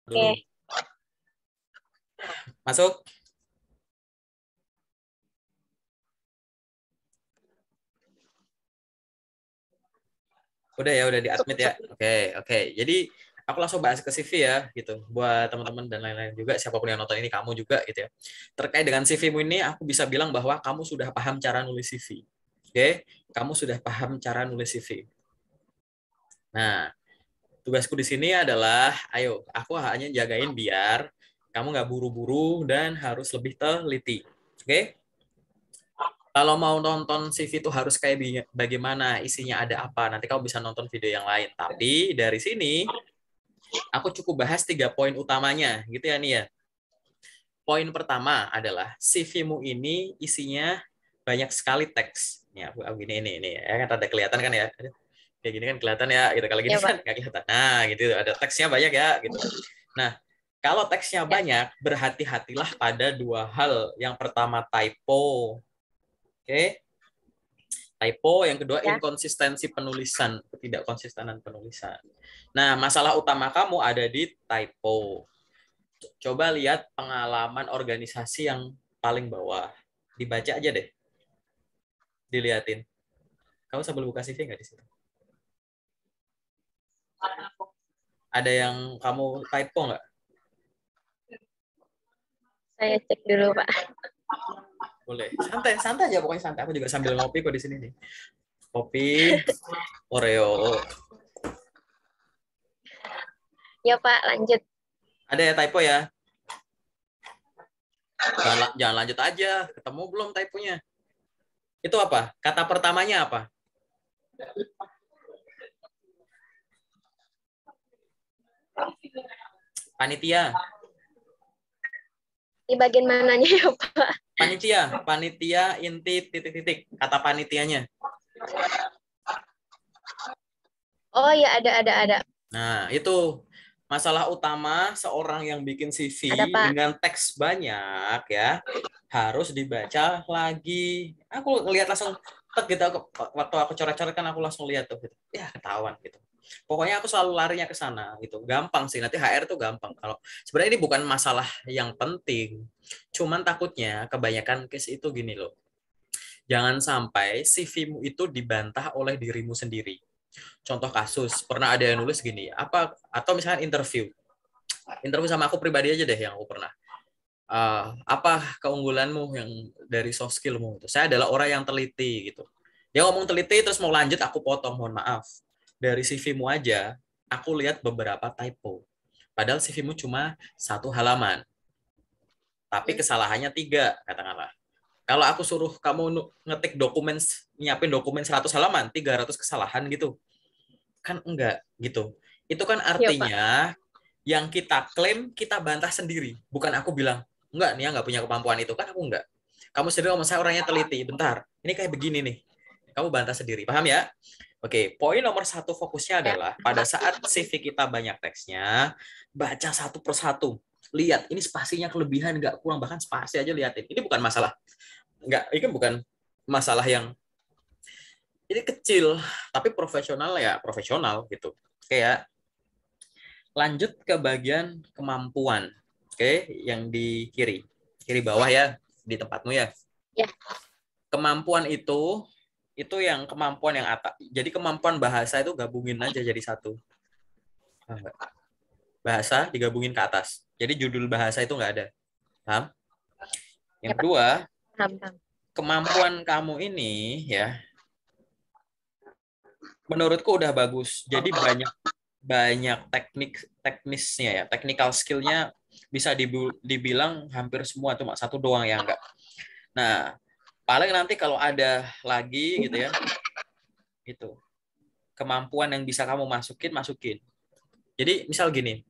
dulu. Oke. Masuk? Udah ya, udah di-admit ya. Oke. Jadi aku langsung bahas ke CV ya, gitu. Buat teman-teman dan lain-lain juga, siapapun yang nonton ini, kamu juga gitu ya. Terkait dengan CV-mu ini, aku bisa bilang bahwa kamu sudah paham cara nulis CV. Oke? Kamu sudah paham cara nulis CV. Nah, tugasku di sini adalah, ayo, aku hanya jagain biar kamu nggak buru-buru dan harus lebih teliti. Oke? Kalau mau nonton CV itu harus kayak bagaimana, isinya ada apa, nanti kamu bisa nonton video yang lain. Tapi dari sini, aku cukup bahas 3 poin utamanya, gitu ya nih ya. Poin pertama adalah CV-mu ini isinya banyak sekali teks. Ya, aku gini ini ya kan ada kelihatan kan ya. Kayak gini kan kelihatan ya, gitu. Kalau gini Ya, kan Pak. nggak kelihatan. Nah, gitu ada teksnya banyak ya, gitu. Nah, kalau teksnya Ya. banyak, berhati-hatilah pada 2 hal. Yang pertama typo, oke? Typo, yang kedua Ya. inkonsistensi penulisan, tidak konsistenan penulisan. Nah, masalah utama kamu ada di typo. Coba lihat pengalaman organisasi yang paling bawah. Dibaca aja deh. Diliatin. Kamu sambil buka CV nggak di situ? Ada yang kamu typo nggak? Saya cek dulu, Pak. Boleh. Santai, santai aja pokoknya santai. Aku juga sambil ngopi kok di sini nih. Kopi, Oreo. Ya, Pak, lanjut. Ada ya typo ya? Jangan lanjut aja. Ketemu belum typonya? Itu apa? Kata pertamanya apa? Panitia. Di bagian mananya ya, Pak? Panitia inti titik-titik. Kata panitianya. Oh, ya, ada. Nah, itu masalah utama seorang yang bikin CV Ada, Pak. dengan teks banyak ya, harus dibaca lagi. Aku ngelihat langsung tek gitu, waktu aku coret-coret kan aku langsung lihat tuh gitu. Ya, ketahuan gitu. Pokoknya aku selalu larinya ke sana gitu. Gampang sih, nanti HR tuh gampang. Kalau sebenarnya ini bukan masalah yang penting. Cuman takutnya kebanyakan case itu gini loh. Jangan sampai CV-mu itu dibantah oleh dirimu sendiri. Contoh kasus, pernah ada yang nulis gini, apa atau misalnya interview sama aku pribadi aja deh yang aku pernah. Apa keunggulanmu yang dari soft skillmu? Saya adalah orang yang teliti gitu. Dia ngomong teliti terus mau lanjut aku potong, mohon maaf. Dari CV-mu aja, aku lihat beberapa typo. Padahal CV-mu cuma 1 halaman, tapi kesalahannya 3 katakanlah. Kalau aku suruh kamu ngetik dokumen, nyiapin dokumen 100 halaman, 300 kesalahan gitu. Kan enggak gitu. Itu kan Ya, Pak. artinya yang kita klaim kita bantah sendiri. Bukan aku bilang, enggak nih, enggak punya kemampuan itu. Kan aku enggak. Kamu sendiri ngomong, saya orangnya teliti. Bentar, ini kayak begini nih. Kamu bantah sendiri. Paham ya? Oke, poin nomor 1 fokusnya Ya. adalah pada saat CV kita banyak teksnya, baca satu persatu. Lihat, ini spasinya kelebihan, enggak kurang. Bahkan spasi aja liatin. Ini bukan masalah. Enggak, ini bukan masalah yang ini kecil, tapi profesional ya profesional gitu. Kayak lanjut ke bagian kemampuan. Oke, yang di kiri bawah ya, di tempatmu ya. Ya. Kemampuan itu yang kemampuan yang atas. Jadi kemampuan bahasa itu gabungin aja jadi satu. Bahasa digabungin ke atas. Jadi judul bahasa itu nggak ada. Paham? Ya, Yang Pak. kedua, Paham. kemampuan kamu ini ya, menurutku udah bagus. Jadi banyak banyak teknisnya ya, technical skillnya bisa dibilang hampir semua, cuma satu doang yang enggak. Nah, paling nanti kalau ada lagi gitu ya, itu kemampuan yang bisa kamu masukin. Jadi misal gini,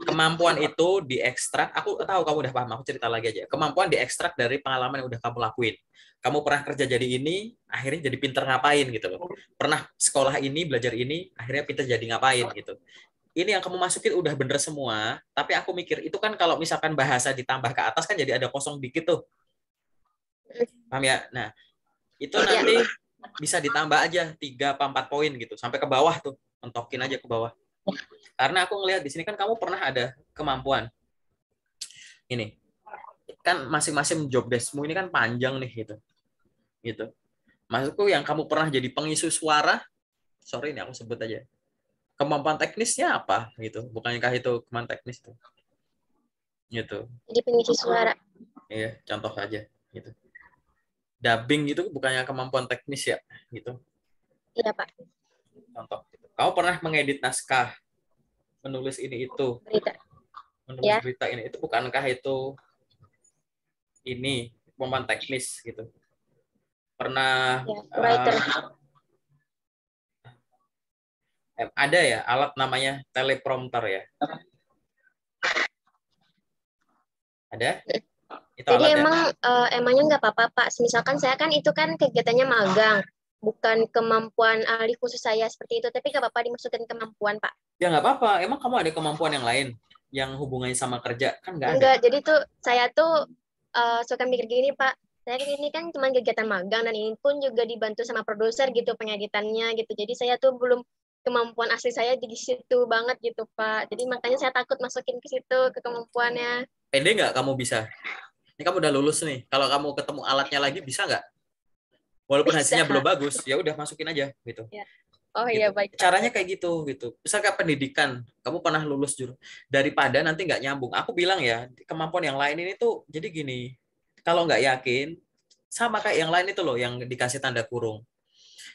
kemampuan itu diekstrak, aku tahu kamu udah paham, aku cerita lagi aja. Kemampuan diekstrak dari pengalaman yang udah kamu lakuin. Kamu pernah kerja jadi ini, akhirnya jadi pinter ngapain gitu loh. Pernah sekolah ini, belajar ini, akhirnya pinter jadi ngapain gitu. Ini yang kamu masukin udah bener semua, tapi aku mikir itu kan kalau misalkan bahasa ditambah ke atas kan jadi ada kosong dikit tuh. Paham ya? Nah, itu Ya. nanti bisa ditambah aja 3 apa 4 poin gitu, sampai ke bawah tuh, mentokin aja ke bawah. Karena aku ngelihat di sini kan kamu pernah ada kemampuan ini. Kan masing-masing job deskmu ini kan panjang nih gitu. Gitu. Maksudku yang kamu pernah jadi pengisi suara, sorry ini aku sebut aja. Kemampuan teknisnya apa gitu? Bukankah itu kemampuan teknis tuh? Gitu. Jadi pengisi suara. Iya, contoh aja gitu. Dubbing itu bukannya kemampuan teknis ya gitu. Iya, Pak. Contoh gitu. Kamu pernah mengedit naskah, menulis ini itu, Berita. menulis Ya, berita ini itu bukankah itu ini kemampuan teknis gitu. Pernah ya, writer. ada ya alat namanya teleprompter ya? Ada? Itu Jadi alat ya? emangnya nggak apa-apa, Pak. Misalkan saya kan itu kan kegiatannya magang, bukan kemampuan ahli khusus saya seperti itu, tapi nggak apa-apa dimasukin kemampuan, Pak. Ya nggak apa-apa. Emang kamu ada kemampuan yang lain yang hubungannya sama kerja? Kan nggak ada. Enggak, jadi tuh saya tuh suka mikir gini, Pak. Saya ini kan cuma kegiatan magang dan ini pun juga dibantu sama produser gitu pengeditannya gitu. Jadi saya tuh belum kemampuan asli saya di situ banget gitu, Pak. Jadi makanya saya takut masukin ke situ ke kemampuannya. Pede nggak kamu bisa? Ini kamu udah lulus nih. Kalau kamu ketemu alatnya lagi bisa nggak? Walaupun Bisa. hasilnya belum bagus, ya udah masukin aja gitu. Ya. Oh iya Gitu. baik, Pak. Caranya kayak gitu gitu. Misalkan pendidikan, kamu pernah lulus juru daripada nanti nggak nyambung. Aku bilang ya, kemampuan yang lain ini tuh jadi gini. Kalau nggak yakin, sama kayak yang lain itu loh, yang dikasih tanda kurung.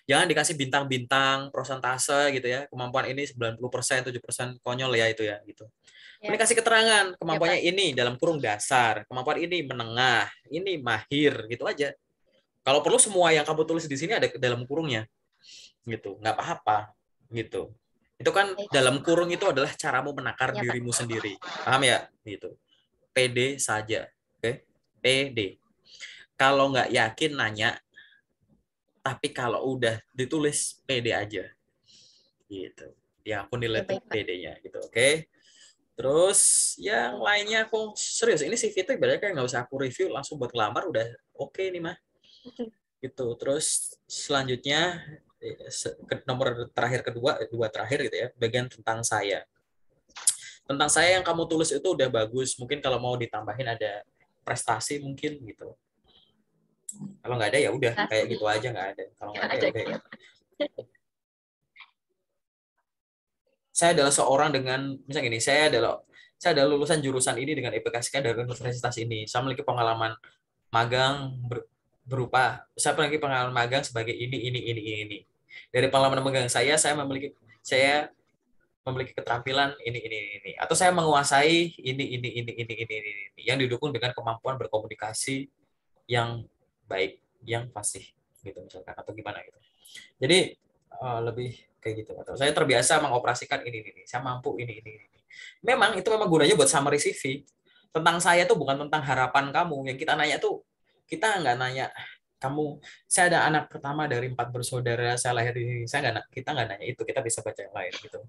Jangan dikasih bintang-bintang, prosentase gitu ya. Kemampuan ini 90%, 7% konyol ya itu ya gitu. Ini Ya, kasih keterangan, ya Pak. kemampuannya ini dalam kurung dasar, kemampuan ini menengah, ini mahir gitu aja. Kalau perlu semua yang kamu tulis di sini ada dalam kurungnya gitu, nggak apa-apa gitu. Itu kan Baik. dalam kurung itu adalah caramu menakar Ya Pak. dirimu sendiri, paham ya gitu. PD saja, oke? PD. Kalau nggak yakin nanya, tapi kalau udah ditulis PD aja gitu. Ya aku nilai Ya tuh baik Pak. PD-nya gitu, oke? Terus yang lainnya aku serius ini CV itu ibaratnya kayak nggak usah aku review langsung buat ngelamar udah oke nih mah gitu. Terus selanjutnya nomor terakhir kedua dua terakhir gitu ya bagian tentang saya yang kamu tulis itu udah bagus, mungkin kalau mau ditambahin ada prestasi mungkin gitu. Kalau nggak ada ya udah kayak Kasih. gitu aja, nggak ada. Kalau Ya nggak ada ya ada. udah ya. Saya adalah seorang dengan misalnya gini, saya adalah lulusan jurusan ini dengan IPK dari universitas ini. Saya memiliki pengalaman magang berupa saya memiliki pengalaman magang sebagai ini. Dari pengalaman magang saya memiliki keterampilan ini. Atau saya menguasai ini yang didukung dengan kemampuan berkomunikasi yang baik, yang fasih gitu misalkan atau gimana gitu. Jadi lebih kayak gitu. Atau saya terbiasa mengoperasikan ini. Saya mampu ini. Memang itu memang gunanya buat summary CV. Tentang saya tuh bukan tentang harapan kamu. Yang kita nanya tuh kita nggak nanya kamu. Saya ada anak pertama dari 4 bersaudara. Saya lahir di sini. Kita nggak nanya itu. Kita bisa baca yang lain gitu.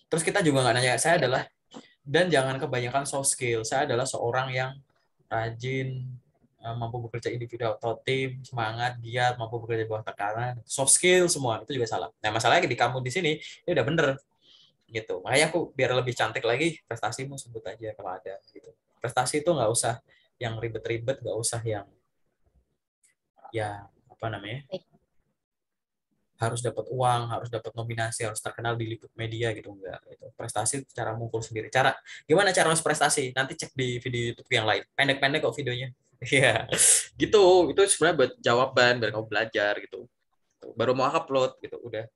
Terus kita juga nggak nanya. Saya Ya adalah Pak. dan jangan kebanyakan soft skill. Saya adalah seorang yang rajin, mampu bekerja individu atau tim, semangat, giat, mampu bekerja di bawah tekanan, soft skill semua itu juga salah. Nah masalahnya di kamu di sini ini udah bener gitu. Makanya aku biar lebih cantik lagi prestasimu sebut aja kalau ada gitu. Prestasi itu nggak usah yang ribet-ribet, nggak usah yang ya apa namanya Baik. harus dapat uang, harus dapat nominasi, harus terkenal di lingkup media gitu enggak gitu. Prestasi cara mengukur sendiri. Gimana cara harus prestasi? Nanti cek di video YouTube yang lain. Pendek-pendek kok videonya. Iya. Gitu. Itu sebenarnya buat jawaban biar kamu belajar gitu. Baru mau upload gitu. Udah.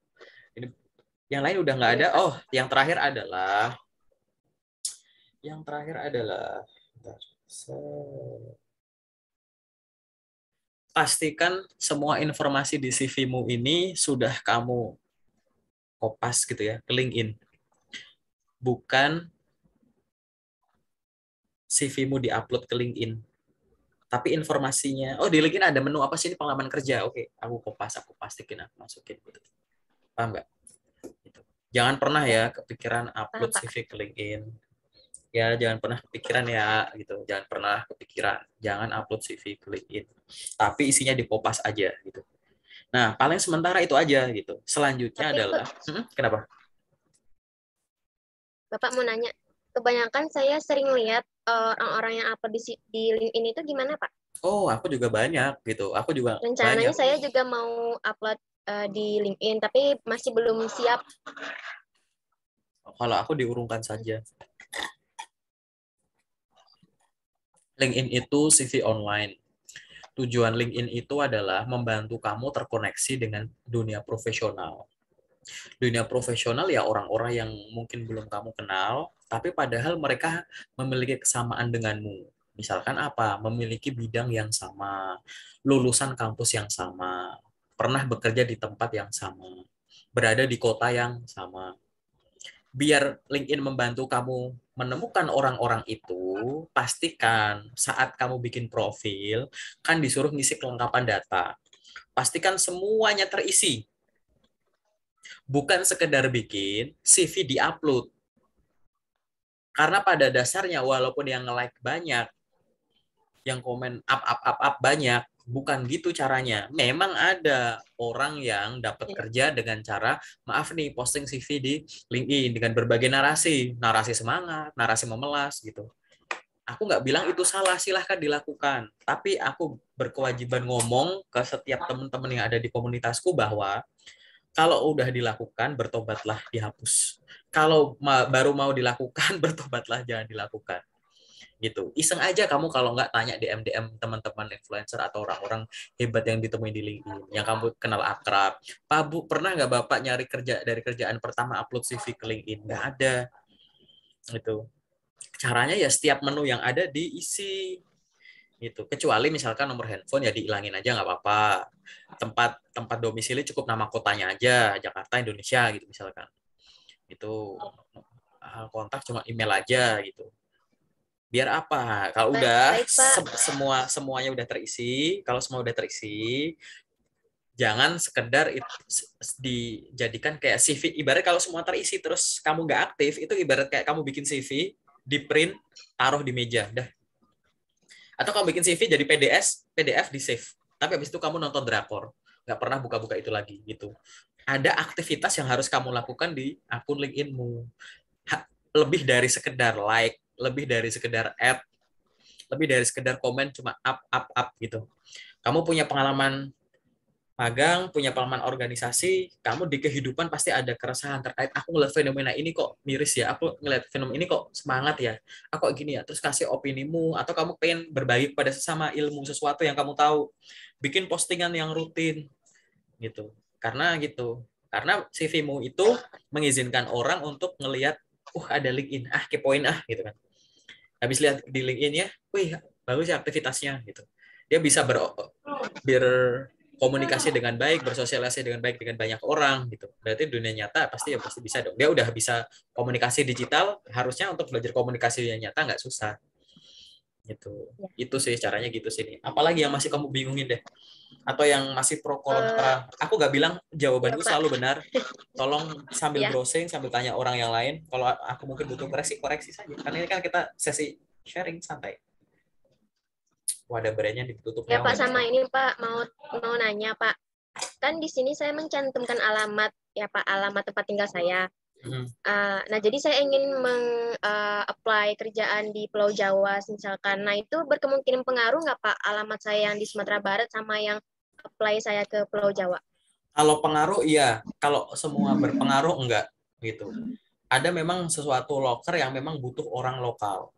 Ini yang lain udah nggak Iya ada. Pak. Oh, yang terakhir adalah bentar. Pastikan semua informasi di CV-mu ini sudah kamu kopas gitu ya ke LinkedIn. Bukan CV-mu diupload ke LinkedIn. Tapi informasinya, oh di LinkedIn ada menu apa sih ini pengalaman kerja. Oke, aku pastikan, aku masukin. Gitu. Paham nggak? Gitu. Jangan pernah Ya, ya kepikiran paham upload Pak. CV ke LinkedIn. Ya, jangan pernah kepikiran ya, gitu. Jangan pernah kepikiran. Jangan upload CV ke LinkedIn. Tapi isinya di kopas aja, gitu. Nah, paling sementara itu aja, gitu. Selanjutnya Tapi adalah, kenapa? Bapak mau nanya, kebanyakan saya sering lihat orang-orang yang upload di LinkedIn itu gimana, Pak? Oh, aku juga banyak gitu. Aku juga banyak. Rencananya saya juga mau upload di LinkedIn, tapi masih belum siap. Kalau aku diurungkan saja. LinkedIn itu CV online. Tujuan LinkedIn itu adalah membantu kamu terkoneksi dengan dunia profesional. Dunia profesional ya orang-orang yang mungkin belum kamu kenal, tapi padahal mereka memiliki kesamaan denganmu. Misalkan apa? Memiliki bidang yang sama, lulusan kampus yang sama, pernah bekerja di tempat yang sama, berada di kota yang sama. Biar LinkedIn membantu kamu menemukan orang-orang itu, pastikan saat kamu bikin profil, kan disuruh ngisi kelengkapan data. Pastikan semuanya terisi, bukan sekedar bikin CV di-upload. Karena pada dasarnya walaupun yang nge-like banyak, yang komen up banyak, bukan gitu caranya. Memang ada orang yang dapat Iya. kerja dengan cara, maaf nih, posting CV di LinkedIn dengan berbagai narasi, narasi semangat, narasi memelas gitu. Aku nggak bilang itu salah, silahkan dilakukan. Tapi aku berkewajiban ngomong ke setiap teman-teman yang ada di komunitasku bahwa kalau udah dilakukan, bertobatlah, dihapus. Kalau baru mau dilakukan, bertobatlah, jangan dilakukan. Gitu. Iseng aja kamu kalau nggak tanya DM teman-teman influencer atau orang-orang hebat yang ditemui di LinkedIn, yang kamu kenal akrab. Pak Bu, pernah nggak Bapak nyari kerja dari kerjaan pertama upload CV ke LinkedIn? Nggak ada. Gitu. Caranya ya setiap menu yang ada diisi. Gitu. Kecuali misalkan nomor handphone ya dihilangin aja nggak apa-apa. Tempat tempat domisili cukup nama kotanya aja, Jakarta, Indonesia gitu misalkan. Itu kontak cuma email aja gitu. Biar apa? Kalau udah Baik, Pak. semuanya udah terisi, kalau semua udah terisi, jangan sekedar dijadikan kayak CV. Ibarat kalau semua terisi terus kamu nggak aktif, itu ibarat kayak kamu bikin CV, di print, taruh di meja, dah. Atau kamu bikin CV jadi PDF di save. Tapi habis itu kamu nonton drakor, nggak pernah buka-buka itu lagi gitu. Ada aktivitas yang harus kamu lakukan di akun LinkedIn-mu. Lebih dari sekedar like, lebih dari sekedar add, lebih dari sekedar komen cuma up gitu. Kamu punya pengalaman magang, punya pengalaman organisasi, kamu di kehidupan pasti ada keresahan terkait aku ngeliat fenomena ini kok miris ya, aku ngeliat fenomena ini kok semangat ya, aku kok gini ya, terus kasih opinimu, atau kamu pengen berbagi kepada sesama ilmu sesuatu yang kamu tahu, bikin postingan yang rutin gitu. Karena CV-mu itu mengizinkan orang untuk ngelihat, ada LinkedIn, kepoin gitu kan. Habis lihat di LinkedIn ya, wih bagus ya aktivitasnya gitu. Dia bisa berkomunikasi dengan baik, bersosialisasi dengan baik dengan banyak orang gitu. Berarti dunia nyata pasti bisa dong. Dia udah bisa komunikasi digital, harusnya untuk belajar komunikasi dunia nyata nggak susah gitu. Ya. Itu sih caranya gitu sih nih. Apalagi yang masih kamu bingungin deh? Atau yang masih pro kontra? Aku nggak bilang Ya, jawabanku Pak. selalu benar. Tolong sambil Ya. browsing, sambil tanya orang yang lain. Kalau aku mungkin butuh koreksi, koreksi saja. Karena ini kan kita sesi sharing santai. Wadah brandnya ditutup Ya, Pak, hewan. sama ini, Pak, mau mau nanya, Pak. Kan di sini saya mencantumkan alamat, ya, Pak, alamat tempat tinggal saya. Hmm. Nah, jadi saya ingin apply kerjaan di Pulau Jawa, misalkan. Nah, itu berkemungkinan pengaruh nggak, Pak, alamat saya yang di Sumatera Barat sama yang apply saya ke Pulau Jawa? Kalau pengaruh iya, kalau semua berpengaruh enggak gitu. Ada memang sesuatu loker yang memang butuh orang lokal.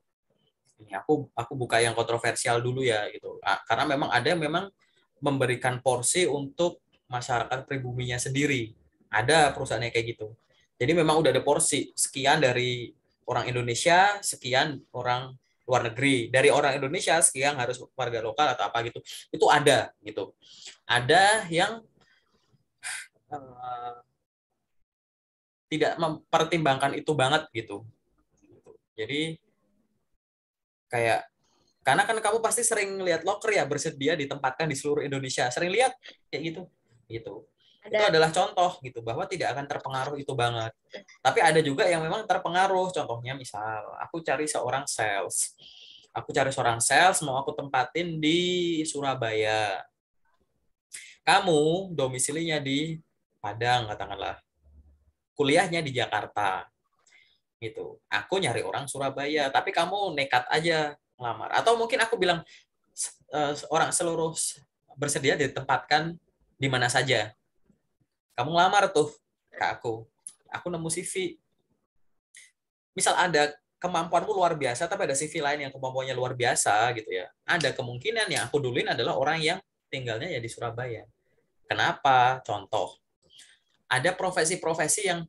Ini aku buka yang kontroversial dulu ya gitu. Karena memang ada yang memang memberikan porsi untuk masyarakat pribuminya sendiri. Ada perusahaannya kayak gitu. Jadi memang udah ada porsi sekian dari orang Indonesia, sekian orang luar negeri. Dari orang Indonesia sekian harus warga lokal atau apa gitu. Itu ada gitu. Ada yang uh, tidak mempertimbangkan itu banget gitu. Jadi kayak karena kan kamu pasti sering lihat loker ya bersedia ditempatkan di seluruh Indonesia. Sering lihat kayak gitu. Gitu. Itu Ada. adalah contoh gitu bahwa tidak akan terpengaruh itu banget. Tapi ada juga yang memang terpengaruh. Contohnya misal aku cari seorang sales. Aku cari seorang sales mau aku tempatin di Surabaya. Kamu domisilinya di Padang katakanlah. Kuliahnya di Jakarta. gitu. Aku nyari orang Surabaya, tapi kamu nekat aja ngelamar. Atau mungkin aku bilang orang seluruh bersedia ditempatkan di mana saja. Kamu ngelamar tuh ke aku. Aku nemu CV. Misal ada kemampuanmu luar biasa, tapi ada CV lain yang kemampuannya luar biasa gitu ya. Ada kemungkinan yang aku duluin adalah orang yang tinggalnya ya di Surabaya. Kenapa? Contoh, ada profesi-profesi yang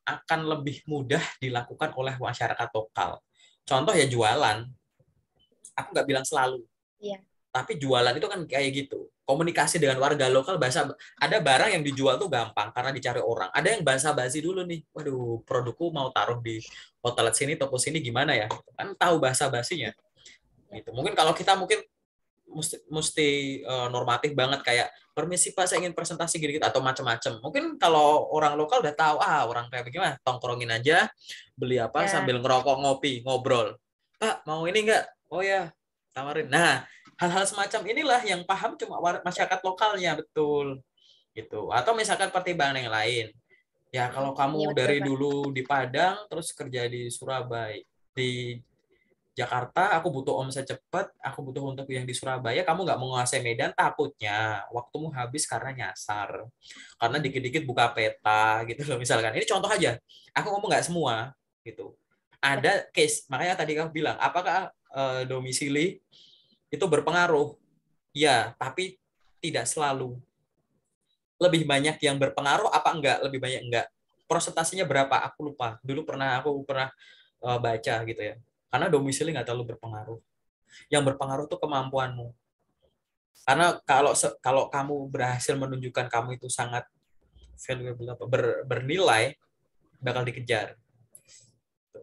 akan lebih mudah dilakukan oleh masyarakat lokal. Contoh ya jualan. Aku nggak bilang selalu, Iya. tapi jualan itu kan kayak gitu. Komunikasi dengan warga lokal, bahasa ada barang yang dijual tuh gampang karena dicari orang. Ada yang basa-basi dulu nih. Waduh, produkku mau taruh di outlet sini, toko sini gimana ya? Kan tahu bahasa basinya. Gitu. Mungkin kalau kita mungkin mesti normatif banget kayak permisi Pak saya ingin presentasi gini, atau macam-macam. Mungkin kalau orang lokal udah tahu orang kayak bagaimana, tongkrongin aja, beli apa Ya. sambil ngerokok, ngopi, ngobrol. Pak mau ini enggak? Oh ya, tawarin. Nah, hal-hal semacam inilah yang paham cuma masyarakat lokalnya, betul. Gitu. Atau misalkan pertimbangan yang lain. Ya kalau Iya kamu betul dari Pak. dulu di Padang terus kerja di Surabaya, di Jakarta, aku butuh omset cepat, aku butuh untuk yang di Surabaya, kamu nggak menguasai Medan, takutnya waktumu habis karena nyasar. Karena dikit-dikit buka peta gitu loh misalkan. Ini contoh aja. Aku ngomong nggak semua gitu. Ya. Ada case, makanya tadi kamu bilang, apakah domisili itu berpengaruh? Ya, tapi tidak selalu. Lebih banyak yang berpengaruh apa enggak? Lebih banyak enggak. Persentasenya berapa? Aku lupa. Dulu aku pernah baca gitu ya. Karena domisili nggak terlalu berpengaruh. Yang berpengaruh tuh kemampuanmu. Karena kalau kamu berhasil menunjukkan kamu itu sangat valuable, bernilai, bakal dikejar.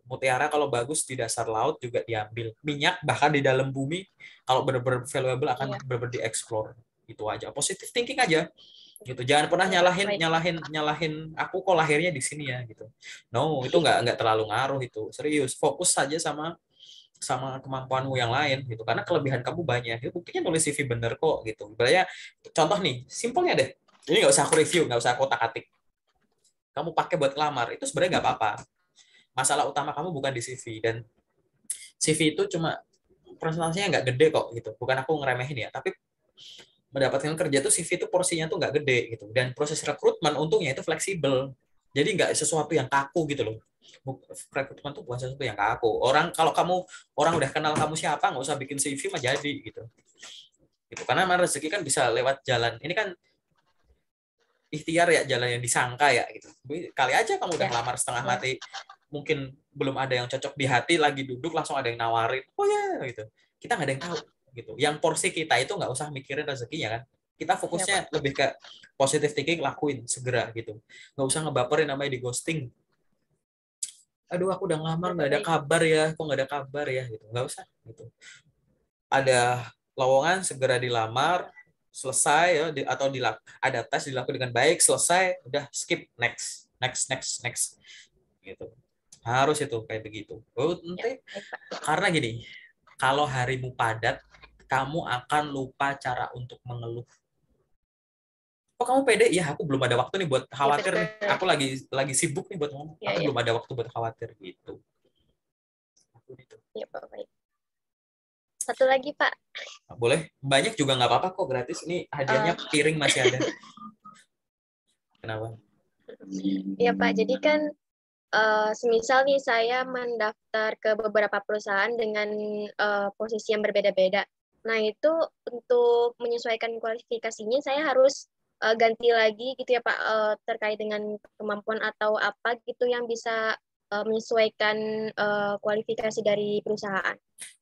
Mutiara kalau bagus di dasar laut juga diambil. Minyak bahkan di dalam bumi kalau benar-benar valuable akan Iya. benar-benar dieksplor. Itu aja. Positive thinking aja. Gitu. Jangan pernah Iya Pak. nyalahin Baik. nyalahin nyalahin aku kok lahirnya di sini ya gitu. No, itu nggak terlalu ngaruh itu. Serius, fokus saja sama sama kemampuanmu yang lain gitu, karena kelebihan kamu banyak itu buktinya nulis CV bener kok gitu. Ibaratnya contoh nih simpelnya deh, ini nggak usah aku review, nggak usah aku atik, kamu pakai buat lamar itu sebenarnya nggak apa-apa. Masalah utama kamu bukan di CV, dan CV itu cuma presentasinya nggak gede kok gitu, bukan aku ngeremehin ya, tapi mendapatkan kerja tuh CV itu porsinya tuh nggak gede gitu, dan proses rekrutmen untungnya itu fleksibel, jadi nggak sesuatu yang kaku gitu loh. Rekrutmen tuh bukan sesuatu yang kaku. Orang kalau kamu orang udah kenal kamu siapa, nggak usah bikin CV mah jadi gitu. Gitu. Karena rezeki kan bisa lewat jalan. Ini kan ikhtiar ya, jalan yang disangka ya gitu. Kali aja kamu udah Ya. lamar setengah Ya. mati, mungkin belum ada yang cocok di hati, lagi duduk langsung ada yang nawarin. Oh ya gitu. Kita nggak ada yang tahu gitu. Yang porsi kita itu nggak usah mikirin rezekinya kan. Kita Ya Pak. fokusnya lebih ke positive thinking, lakuin segera gitu. Nggak usah ngebaperin namanya di ghosting. Aduh aku udah ngelamar Ya nggak Pak. ada Baik. kabar ya, kok nggak ada kabar ya gitu. Nggak usah gitu. Ada lowongan segera dilamar, selesai ya, atau ada tes dilakukan dengan baik, selesai, udah skip, next next next next gitu. Harus itu kayak begitu. Oh, Ya. nanti Baik Pak. karena gini, kalau harimu padat, kamu akan lupa cara untuk mengeluh. Oh kamu pede? Ya aku belum ada waktu nih buat Ya khawatir nih. betul. Aku lagi sibuk nih buat ngomong. Ya Aku ya. belum ada waktu buat khawatir gitu. Gitu. Ya Pak. Baik. Satu lagi Pak. Boleh, banyak juga nggak apa-apa kok, gratis. Ini hadiahnya Eh, piring masih ada. Kenapa? ya Pak. Jadi kan semisal nih saya mendaftar ke beberapa perusahaan dengan posisi yang berbeda-beda. Nah, itu untuk menyesuaikan kualifikasinya saya harus ganti lagi gitu ya Pak, terkait dengan kemampuan atau apa gitu yang bisa menyesuaikan kualifikasi dari perusahaan.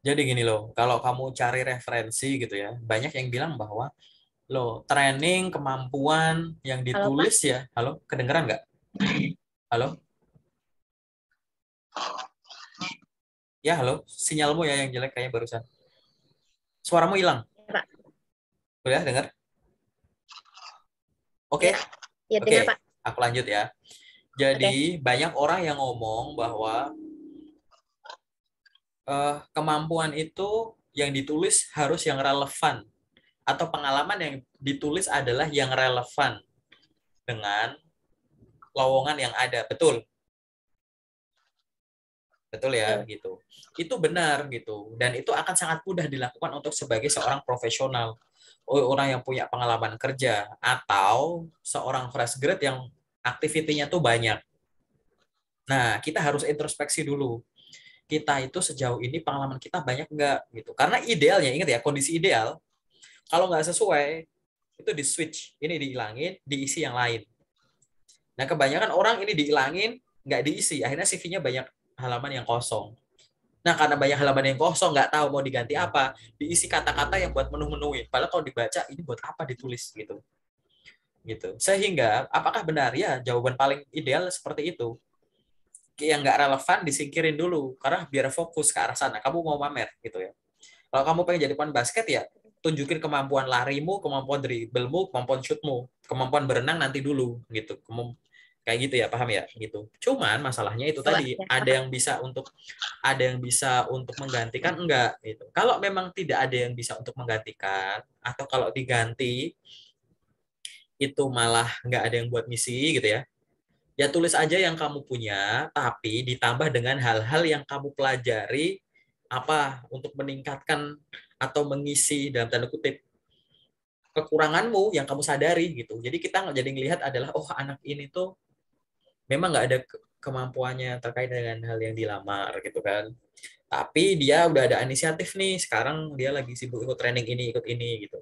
Jadi gini loh, kalau kamu cari referensi gitu ya, banyak yang bilang bahwa lo training kemampuan yang Halo Pak? ditulis ya, halo, kedengeran nggak? Halo, ya halo, sinyalmu ya yang jelek kayaknya barusan. Suaramu hilang, Ya Pak. udah dengar? Ya, Oke, ya oke, dengar Pak. aku lanjut ya. Oke. Jadi banyak orang yang ngomong bahwa kemampuan itu yang ditulis harus yang relevan, atau pengalaman yang ditulis adalah yang relevan dengan lowongan yang ada, betul? Betul ya, Betul. gitu. Itu benar gitu. Dan itu akan sangat mudah dilakukan untuk sebagai seorang profesional, orang yang punya pengalaman kerja atau seorang fresh grad yang aktivitinya tuh banyak. Nah, kita harus introspeksi dulu. Kita itu sejauh ini pengalaman kita banyak nggak gitu. Karena idealnya, ingat ya, kondisi ideal, kalau nggak sesuai, itu di switch. Ini dihilangin, diisi yang lain. Nah, kebanyakan orang ini dihilangin, nggak diisi. Akhirnya CV-nya banyak halaman yang kosong. Nah, karena banyak halaman yang kosong, nggak tahu mau diganti apa, diisi kata-kata yang buat menu-menuin. Padahal kalau dibaca, ini buat apa ditulis gitu. Gitu. Sehingga, apakah benar ya jawaban paling ideal seperti itu? Yang nggak relevan disingkirin dulu, karena biar fokus ke arah sana. Kamu mau pamer gitu ya. Kalau kamu pengen jadi pemain basket ya, tunjukin kemampuan larimu, kemampuan dribblemu, kemampuan shootmu, kemampuan berenang nanti dulu gitu. Kayak gitu ya, paham ya gitu. Cuman masalahnya itu Ya, Pak. tadi Ya, ada yang bisa untuk menggantikan enggak gitu. Kalau memang tidak ada yang bisa untuk menggantikan atau kalau diganti itu malah nggak ada yang buat misi gitu ya. Ya tulis aja yang kamu punya, tapi ditambah dengan hal-hal yang kamu pelajari apa untuk meningkatkan atau mengisi dalam tanda kutip kekuranganmu yang kamu sadari gitu. Jadi kita nggak jadi ngelihat adalah oh anak ini tuh memang nggak ada kemampuannya terkait dengan hal yang dilamar gitu kan. Tapi dia udah ada inisiatif nih, sekarang dia lagi sibuk ikut training ini, ikut ini gitu.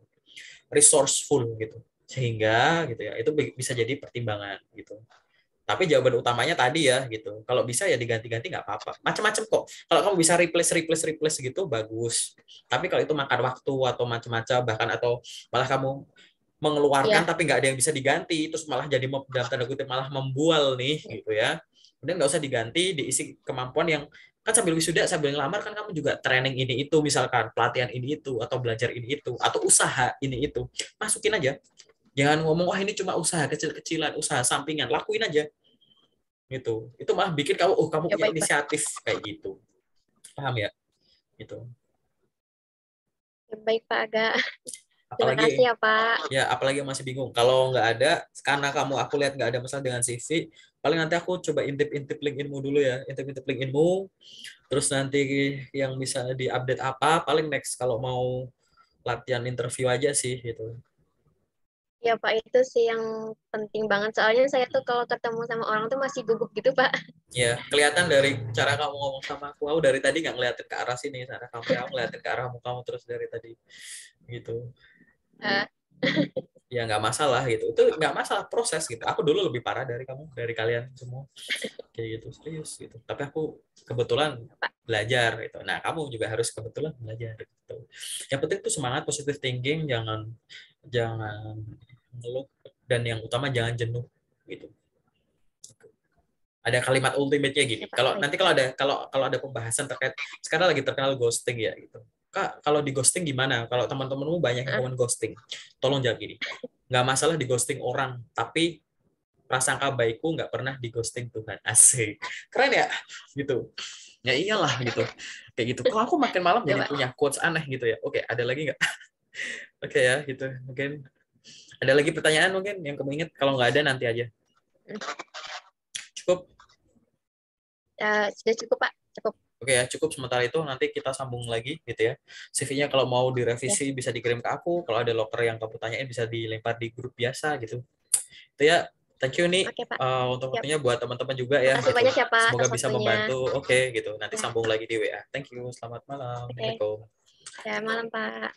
Resourceful gitu. Sehingga gitu ya, itu bisa jadi pertimbangan gitu. Tapi jawaban utamanya tadi ya gitu. Kalau bisa ya diganti-ganti nggak apa-apa. Macam-macam kok. Kalau kamu bisa replace gitu bagus. Tapi kalau itu makan waktu atau macam-macam bahkan atau malah kamu mengeluarkan ya, tapi nggak ada yang bisa diganti, terus malah jadi dalam tanda kutip malah membual nih gitu ya. Kemudian nggak usah diganti, diisi kemampuan yang kan sambil wisuda sambil ngelamar kan kamu juga training ini itu misalkan pelatihan ini itu atau belajar ini itu atau usaha ini itu masukin aja. Jangan ngomong wah ini cuma usaha kecil-kecilan, usaha sampingan, lakuin aja gitu. Itu malah bikin kamu oh kamu ya punya baik, Pak. inisiatif kayak gitu. Paham ya? Gitu. Ya, baik, Pak. Agak. Terima kasih Apalagi ya, Pak. ya apalagi yang masih bingung. Kalau nggak ada, karena kamu aku lihat nggak ada masalah dengan CV, paling nanti aku coba intip-intip LinkedIn-mu dulu ya, intip-intip LinkedIn-mu, terus nanti yang bisa diupdate apa, paling next kalau mau latihan interview aja sih gitu. Ya, Pak, itu sih yang penting banget. Soalnya saya tuh kalau ketemu sama orang tuh masih gugup gitu, Pak. Ya, kelihatan dari cara kamu ngomong sama aku dari tadi nggak ngeliatin ke arah sini, sana kamera aku ngeliatin ke arah kamu terus dari tadi gitu. Eh, Ya nggak masalah gitu, itu nggak masalah proses gitu. Aku dulu lebih parah dari kamu, dari kalian semua kayak gitu serius gitu. Tapi aku kebetulan Pak. belajar gitu. Nah kamu juga harus kebetulan belajar gitu. Yang penting tuh semangat, positive thinking, jangan jangan ngeluh, dan yang utama jangan jenuh gitu. Ada kalimat ultimate-nya gini. Ya, Pak. Kalau Baik. nanti kalau ada pembahasan terkait sekarang lagi terkenal ghosting ya gitu. Kak, kalau di ghosting gimana? Kalau teman-temanmu banyak yang Eh, komen ghosting, tolong jawab gini. Nggak masalah di ghosting orang, tapi prasangka baikku nggak pernah di ghosting Tuhan. Asik. Keren ya? Gitu. Ya iyalah gitu. Kayak gitu. Kok aku makin malam Ya, jadi Pak. punya quotes aneh gitu ya. Oke, ada lagi nggak? Oke ya, gitu. Mungkin ada lagi pertanyaan mungkin yang kamu ingat. Kalau nggak ada nanti aja. Cukup. Sudah cukup, Pak. Cukup. Oke ya, cukup sementara itu nanti kita sambung lagi gitu ya. CV-nya kalau mau Ya. direvisi bisa dikirim ke aku. Kalau ada loker yang kamu tanyain bisa dilempar di grup biasa gitu. Itu ya, thank you nih Oke, Pak. untuk Siap. waktunya buat teman-teman juga ya Makasih gitu. banyak ya, Pak, Semoga atas bisa waktunya. membantu. Oke gitu. Nanti Ya. sambung lagi di WA. Thank you. Selamat malam. Oke. Assalamualaikum. Ya, malam, Pak.